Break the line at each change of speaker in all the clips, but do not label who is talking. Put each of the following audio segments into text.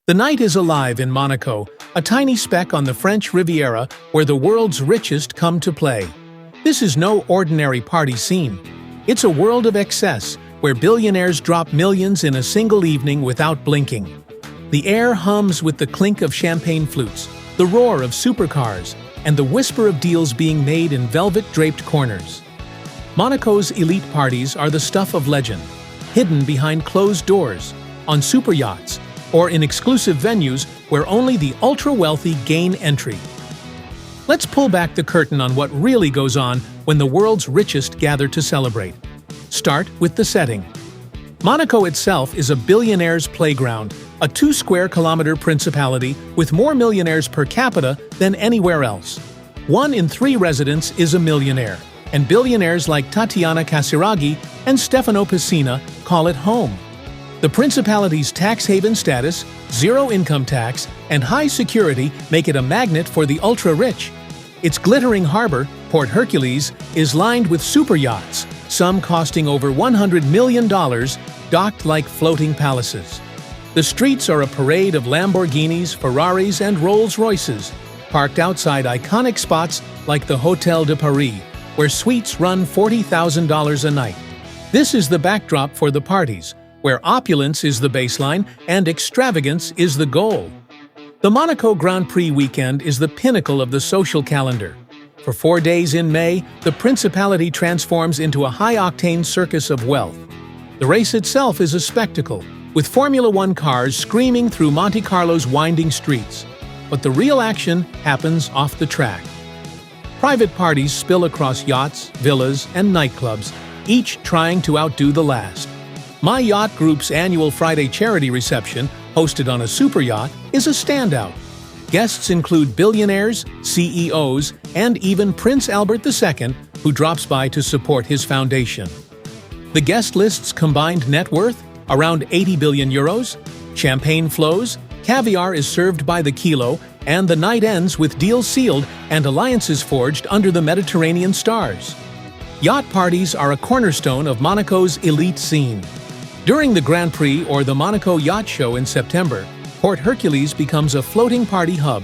The night is alive in Monaco, a tiny speck on the French Riviera where the world's richest come to play. This is no ordinary party scene. It's a world of excess, where billionaires drop millions in a single evening without blinking. The air hums with the clink of champagne flutes, the roar of supercars, and the whisper of deals being made in velvet-draped corners. Monaco's elite parties are the stuff of legend, hidden behind closed doors, on super yachts, or in exclusive venues where only the ultra-wealthy gain entry. Let's pull back the curtain on what really goes on when the world's richest gather to celebrate. Start with the setting. Monaco itself is a billionaire's playground, a 2-square-kilometer principality with more millionaires per capita than anywhere else. 1 in 3 residents is a millionaire, and billionaires like Tatiana Casiraghi and Stefano Pessina call it home. The principality's tax haven status, zero income tax, and high security make it a magnet for the ultra-rich. Its glittering harbor, Port Hercules, is lined with super yachts, some costing over $100 million, docked like floating palaces. The streets are a parade of Lamborghinis, Ferraris, and Rolls-Royces, parked outside iconic spots like the Hôtel de Paris, where suites run $40,000 a night. This is the backdrop for the parties, where opulence is the baseline and extravagance is the goal. The Monaco Grand Prix weekend is the pinnacle of the social calendar. For 4 days in May, the principality transforms into a high-octane circus of wealth. The race itself is a spectacle, with Formula One cars screaming through Monte Carlo's winding streets. But the real action happens off the track. Private parties spill across yachts, villas, and nightclubs, each trying to outdo the last. My Yacht Group's annual Friday charity reception, hosted on a super yacht, is a standout. Guests include billionaires, CEOs, and even Prince Albert II, who drops by to support his foundation. The guest list's combined net worth, around 80 billion euros, champagne flows, caviar is served by the kilo, and the night ends with deals sealed and alliances forged under the Mediterranean stars. Yacht parties are a cornerstone of Monaco's elite scene. During the Grand Prix or the Monaco Yacht Show in September, Port Hercules becomes a floating party hub.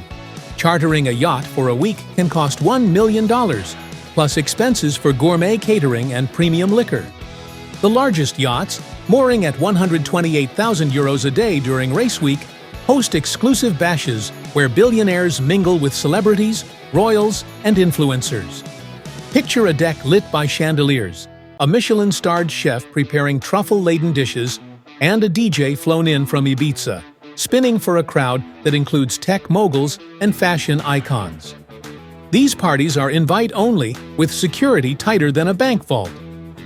Chartering a yacht for a week can cost $1 million, plus expenses for gourmet catering and premium liquor. The largest yachts, mooring at 128,000 euros a day during race week, host exclusive bashes where billionaires mingle with celebrities, royals, and influencers. Picture a deck lit by chandeliers, a Michelin-starred chef preparing truffle-laden dishes, and a DJ flown in from Ibiza, spinning for a crowd that includes tech moguls and fashion icons. These parties are invite-only, with security tighter than a bank vault.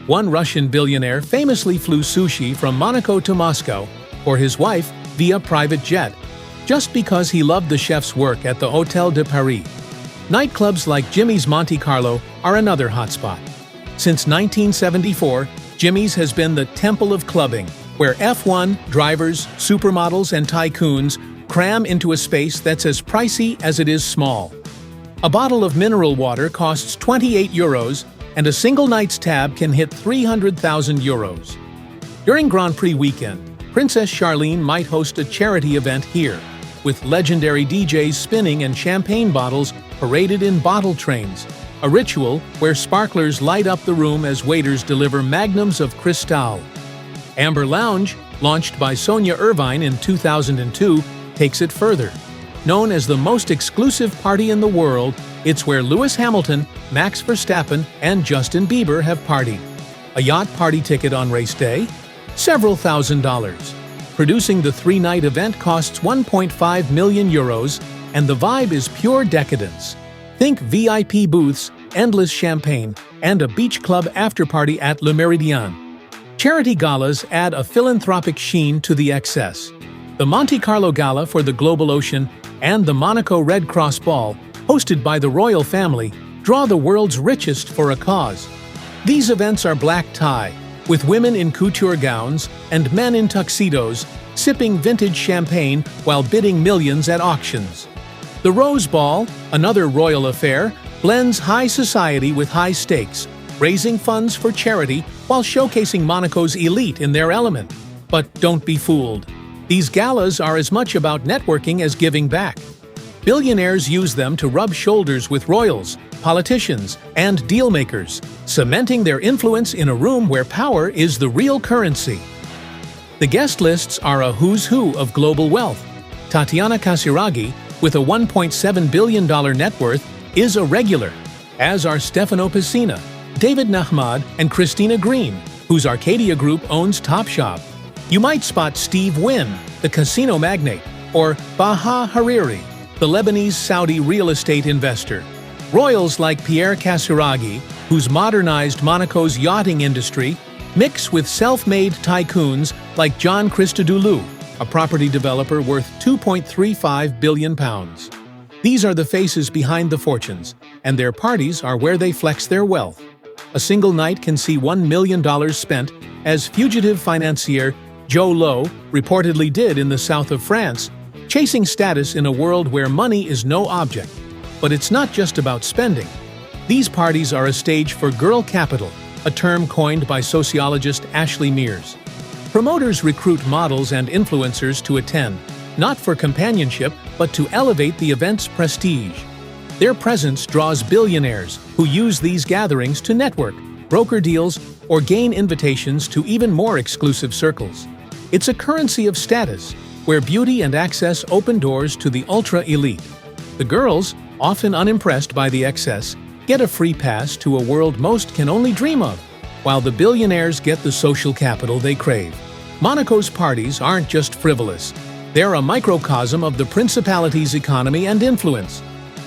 One Russian billionaire famously flew sushi from Monaco to Moscow for his wife via private jet, just because he loved the chef's work at the Hôtel de Paris. Nightclubs like Jimmy's Monte Carlo are another hotspot. Since 1974, Jimmy's has been the temple of clubbing, where F1, drivers, supermodels, and tycoons cram into a space that's as pricey as it is small. A bottle of mineral water costs 28 euros, and a single night's tab can hit 300,000 euros. During Grand Prix weekend, Princess Charlene might host a charity event here, with legendary DJs spinning and champagne bottles paraded in bottle trains, a ritual where sparklers light up the room as waiters deliver magnums of Cristal. Amber Lounge, launched by Sonia Irvine in 2002, takes it further. Known as the most exclusive party in the world, it's where Lewis Hamilton, Max Verstappen, and Justin Bieber have partied. A yacht party ticket on race day? Several $1,000s. Producing the 3-night event costs 1.5 million euros, and the vibe is pure decadence. Think VIP booths, endless champagne, and a beach club afterparty at Le Méridien. Charity galas add a philanthropic sheen to the excess. The Monte Carlo Gala for the Global Ocean and the Monaco Red Cross Ball, hosted by the royal family, draw the world's richest for a cause. These events are black tie, with women in couture gowns and men in tuxedos, sipping vintage champagne while bidding millions at auctions. The Rose Ball, another royal affair, blends high society with high stakes, raising funds for charity while showcasing Monaco's elite in their element. But don't be fooled. These galas are as much about networking as giving back. Billionaires use them to rub shoulders with royals, politicians, and deal-makers, cementing their influence in a room where power is the real currency. The guest lists are a who's who of global wealth. Tatiana Casiraghi, with a $1.7 billion net worth, is a regular, as are Stefano Pessina, David Nahmad, and Christina Green, whose Arcadia Group owns Topshop. You might spot Steve Wynn, the casino magnate, or Baha Hariri, the Lebanese-Saudi real estate investor. Royals like Pierre Casiraghi, who's modernized Monaco's yachting industry, mix with self-made tycoons like John Christodoulou, a property developer worth £2.35 billion. These are the faces behind the fortunes, and their parties are where they flex their wealth. A single night can see $1 million spent, as fugitive financier Joe Lowe reportedly did in the south of France, chasing status in a world where money is no object. But it's not just about spending. These parties are a stage for girl capital, a term coined by sociologist Ashley Mears. Promoters recruit models and influencers to attend, not for companionship, but to elevate the event's prestige. Their presence draws billionaires who use these gatherings to network, broker deals, or gain invitations to even more exclusive circles. It's a currency of status, where beauty and access open doors to the ultra-elite. The girls, often unimpressed by the excess, get a free pass to a world most can only dream of, while the billionaires get the social capital they crave. Monaco's parties aren't just frivolous. They're a microcosm of the principality's economy and influence.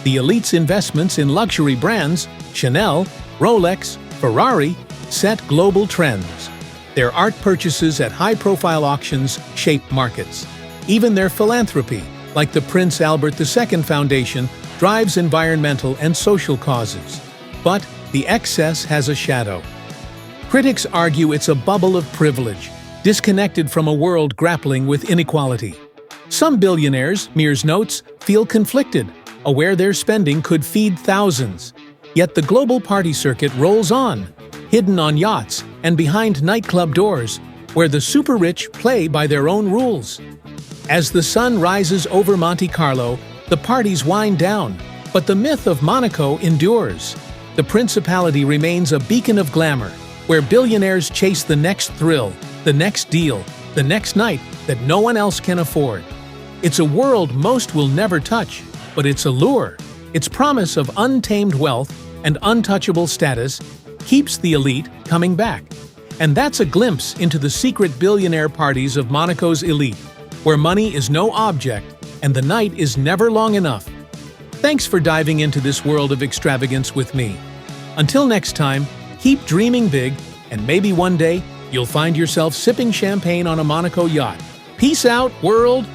The elite's investments in luxury brands, Chanel, Rolex, Ferrari, set global trends. Their art purchases at high-profile auctions shape markets. Even their philanthropy, like the Prince Albert II Foundation, drives environmental and social causes. But the excess has a shadow. Critics argue it's a bubble of privilege, disconnected from a world grappling with inequality. Some billionaires, Mears notes, feel conflicted, aware their spending could feed thousands. Yet the global party circuit rolls on, hidden on yachts and behind nightclub doors, where the super-rich play by their own rules. As the sun rises over Monte Carlo, the parties wind down, but the myth of Monaco endures. The principality remains a beacon of glamour, where billionaires chase the next thrill, the next deal, the next night that no one else can afford. It's a world most will never touch, but its allure, its promise of untamed wealth and untouchable status, keeps the elite coming back. And that's a glimpse into the secret billionaire parties of Monaco's elite, where money is no object and the night is never long enough. Thanks for diving into this world of extravagance with me. Until next time, keep dreaming big, and maybe one day you'll find yourself sipping champagne on a Monaco yacht. Peace out, world!